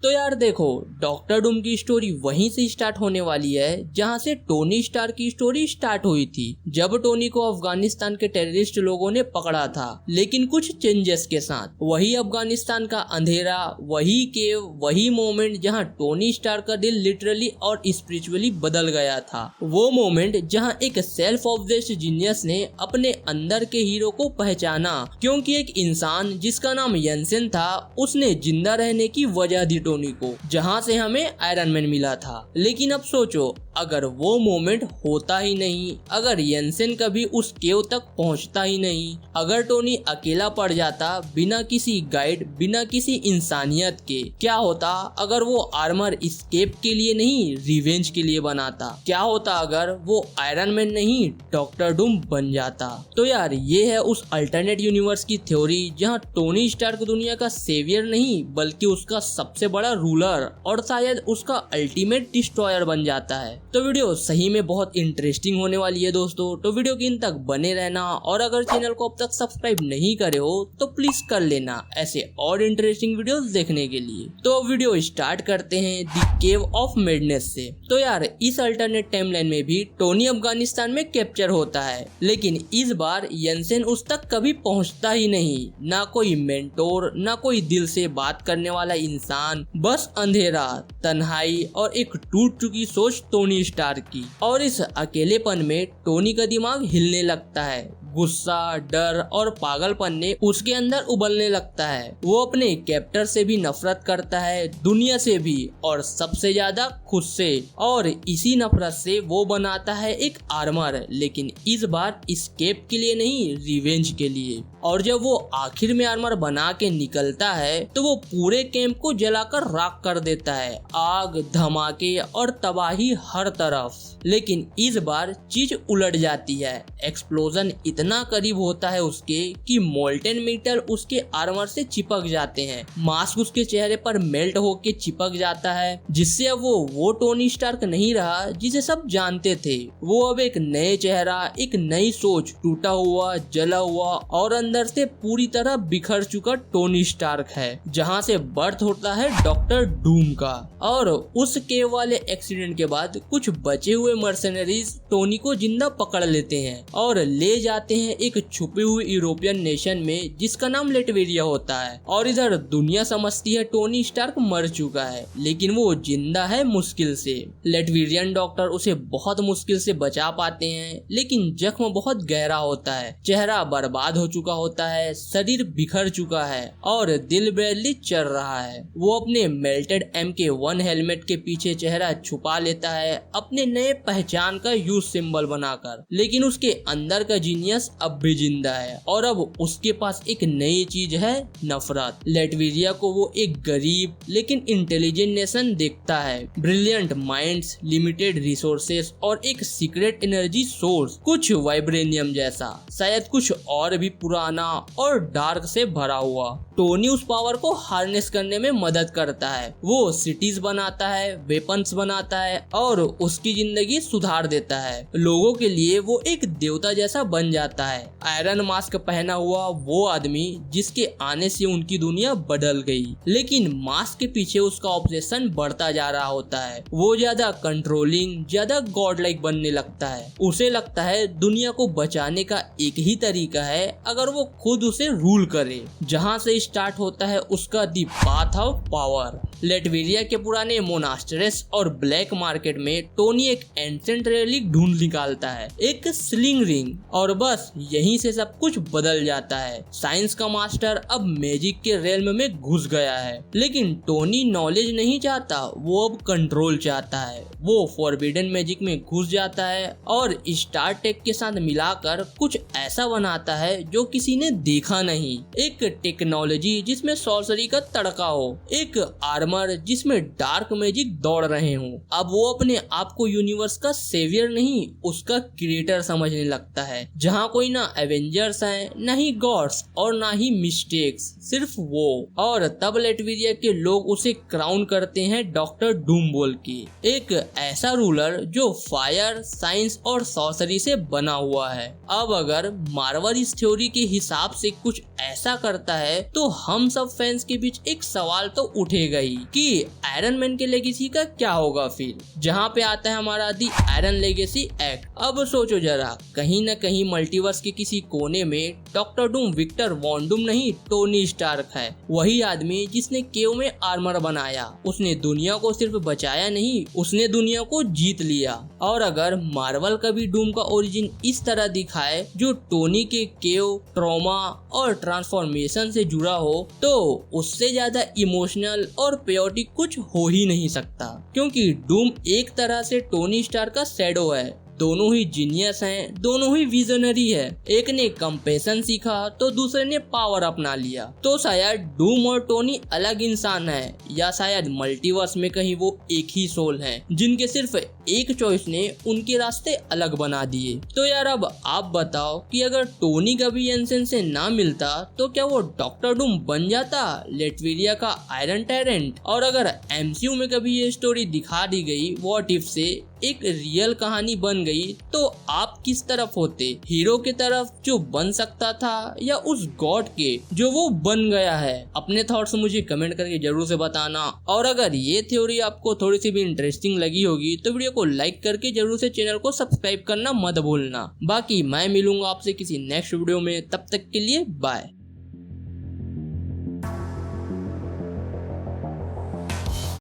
तो यार देखो, डॉक्टर डूम की स्टोरी वहीं से स्टार्ट होने वाली है जहां से टोनी स्टार्क की स्टोरी स्टार्ट हुई थी, जब टोनी को अफगानिस्तान के टेररिस्ट लोगों ने पकड़ा था, लेकिन कुछ चेंजेस के साथ। वही अफगानिस्तान का अंधेरा, वही केव, वही मोमेंट जहां टोनी स्टार्क का दिल लिटरली और स्पिरिचुअली बदल गया था। वो मोमेंट जहां एक सेल्फ ऑब्सेस्ड जीनियस ने अपने अंदर के हीरो को पहचाना, क्योंकि एक इंसान जिसका नाम यंसेन था उसने जिंदा रहने की वजह दी टोनी को, जहां से हमें आयरन मैन मिला था। लेकिन अब सोचो, अगर वो मोमेंट होता ही नहीं, अगर यंसेन कभी उस केव तक पहुंचता ही नहीं, अगर टोनी अकेला पड़ जाता बिना किसी गाइड, बिना किसी इंसानियत के, क्या होता अगर वो आर्मर एस्केप के लिए नहीं रिवेंज के लिए बनाता? क्या होता अगर वो आयरन मैन नहीं डॉक्टर डूम बन जाता? तो यार ये है उस अल्टरनेट यूनिवर्स की थ्योरी जहां टोनी स्टार्क दुनिया का सेवियर नहीं बल्कि उसका सबसे बड़ा रूलर और शायद उसका अल्टीमेट डिस्ट्रॉयर बन जाता है। तो वीडियो सही में बहुत इंटरेस्टिंग होने वाली है दोस्तों, तो वीडियो के इन तक बने रहना, और अगर चैनल को अब तक सब्सक्राइब नहीं करे हो तो प्लीज कर लेना ऐसे और इंटरेस्टिंग वीडियोस देखने के लिए। तो अब वीडियो स्टार्ट करते हैं द केव ऑफ मैडनेस से। तो यार इस अल्टरनेट टाइमलाइन में भी टोनी अफगानिस्तान में कैप्चर होता है, लेकिन इस बार यंसेन उस तक कभी पहुंचता ही नहीं। ना कोई मेंटोर, ना कोई दिल से बात करने वाला इंसान, बस अंधेरा, तन्हाई और एक टूट चुकी सोच टोनी स्टार्क की। और इस अकेलेपन में टोनी का दिमाग हिलने लगता है, गुस्सा, डर और पागलपन ने उसके अंदर उबलने लगता है। वो अपने कैप्टर से भी नफरत करता है, दुनिया से भी, और सबसे ज्यादा खुद से। और इसी नफरत से वो बनाता है एक आर्मर, लेकिन इस बार एस्केप के लिए नहीं, रिवेंज के लिए। और जब वो आखिर में आर्मर बना के निकलता है तो वो पूरे कैंप को जलाकर राख कर देता है, आग, धमाके और तबाही हर तरफ। लेकिन इस बार चीज उलट जाती है। एक्सप्लोजन इतना करीब होता है उसके कि मोल्टेन मेटल उसके आर्मर से चिपक जाते हैं, मास्क उसके चेहरे पर मेल्ट होके चिपक जाता है, जिससे अब वो टोनी स्टार्क नहीं रहा जिसे सब जानते थे। वो अब एक नए चेहरा, एक नई सोच, टूटा हुआ, जला हुआ और अंदर से पूरी तरह बिखर चुका टोनी स्टार्क है, जहां से बर्थ होता है डॉक्टर डूम का। और उस केव वाले एक्सीडेंट के बाद कुछ बचे हुए मर्सनरीज टोनी को जिंदा पकड़ लेते हैं और ले जाते हैं एक छुपी हुई यूरोपियन नेशन में जिसका नाम लेटवेरिया होता है। और इधर दुनिया समझती है टोनी स्टार्क मर चुका है, लेकिन वो जिंदा है मुश्किल से। लेटवेरियन डॉक्टर उसे बहुत मुश्किल से बचा पाते हैं, लेकिन जख्म बहुत गहरा होता है, चेहरा बर्बाद हो चुका होता है, शरीर बिखर चुका है और दिल बैडली चल रहा है। वो अपने मेल्टेड MK1 हेलमेट के पीछे चेहरा छुपा लेता है, अपने नए पहचान का यूज सिंबल बनाकर, लेकिन उसके अंदर का जीनियस अब भी जिंदा है और अब उसके पास एक नई चीज है, नफरत। लेटवेरिया को वो एक गरीब लेकिन इंटेलिजेंट नेशन देखता है, ब्रिलियंट माइंड्स, लिमिटेड रिसोर्सेस और एक सीक्रेट एनर्जी सोर्स, कुछ वाइब्रेनियम जैसा, शायद कुछ और भी पुराना और डार्क से भरा हुआ। टोनी उस पावर को हार्नेस करने में मदद करता है। वो सिटीज बनाता है, वेपन्स बनाता है और उसकी जिंदगी सुधार देता है। लोगों के लिए वो एक देवता जैसा बन जाता है। आयरन मास्क पहना हुआ वो आदमी जिसके आने से उनकी दुनिया बदल गई, लेकिन मास्क के पीछे उसका ऑब्सेशन बढ़ता जा रहा होता है। वो ज्यादा कंट्रोलिंग, ज्यादा गॉड लाइक बनने लगता है। उसे लगता है दुनिया को बचाने का एक ही तरीका है अगर वो खुद उसे रूल करे, जहाँ से स्टार्ट होता है उसका दी पाथ ऑफ पावर। लेटवेरिया के पुराने मोनास्टरेस और ब्लैक मार्केट में टोनी एक एंसेंट रेलिक ढूंढ निकालता है, एक स्लिंग रिंग, और बस यहीं से सब कुछ बदल जाता है। साइंस का मास्टर अब मैजिक के रेल्म में घुस गया है, लेकिन टोनी नॉलेज नहीं चाहता, वो अब कंट्रोल चाहता है। वो फॉरबिडन मैजिक में घुस जाता है और स्टार टेक के साथ मिलाकर कुछ ऐसा बनाता है जो किसी ने देखा नहीं, एक टेक्नोलॉजी जिसमें सॉर्सरी का तड़का हो, एक आर्मर जिसमें डार्क मैजिक दौड़ रहे हो। अब वो अपने आप को यूनिवर्स का सेवियर नहीं, उसका क्रिएटर समझने लगता है, जहाँ कोई ना एवेंजर्स है, ना ही गॉड्स और ना ही मिस्टेक्स, सिर्फ वो। और तब लेटवेरिया के लोग उसे क्राउन करते हैं डॉक्टर डूम बोल के, एक ऐसा रूलर जो फायर, साइंस और सॉर्सरी से बना हुआ है। अब अगर मार्वल इस थ्योरी के हिसाब से कुछ ऐसा करता है तो हम सब फैंस के बीच एक सवाल तो उठेगा ही, कि आयरन मैन के लेगेसी का क्या होगा फिर, जहाँ पे आता है हमारा दी आयरन लेगेसी एक्ट। अब सोचो जरा, कहीं न कहीं मल्टीवर्स के किसी कोने में Doctor Doom Victor Von Doom नहीं, टोनी स्टार्क है। वही आदमी जिसने केव में आर्मर बनाया। उसने दुनिया को सिर्फ बचाया नहीं, उसने दुनिया को जीत लिया। और अगर मार्वल का भी डूम का ओरिजिन इस तरह दिखाए जो टोनी के केव, ट्रॉमा और ट्रांसफॉर्मेशन से जुड़ा हो, तो उससे ज्यादा इमोशनल और पेयोटिक कुछ हो ही नहीं सकता। क्योंकि डूम एक तरह से टोनी स्टार का शैडो है। दोनों ही जीनियस हैं, दोनों ही विजनरी है। एक ने कंपैशन सीखा तो दूसरे ने पावर अपना लिया। तो शायद डूम और टोनी अलग इंसान है, या शायद मल्टीवर्स में कहीं वो एक ही सोल हैं, जिनके सिर्फ एक चॉइस ने उनके रास्ते अलग बना दिए। तो यार अब आप बताओ कि अगर टोनी कभी येंसेन से ना मिलता तो क्या वो डॉक्टर डूम बन जाता, लेटवेरिया का आयरन टेरेंट? और अगर एमसीयू में कभी ये स्टोरी दिखा दी गई, व्हाट इफ से एक रियल कहानी बन गई, तो आप किस तरफ होते? हीरो की तरफ जो बन सकता था, या उस गॉड के जो वो बन गया है? अपने थॉट्स मुझे कमेंट करके जरूर से बताना। और अगर ये थ्योरी आपको थोड़ी सी भी इंटरेस्टिंग लगी होगी तो वीडियो को लाइक करके जरूर से चैनल को सब्सक्राइब करना मत भूलना। बाकी मैं मिलूंगा आपसे किसी नेक्स्ट वीडियो में, तब तक के लिए बाय।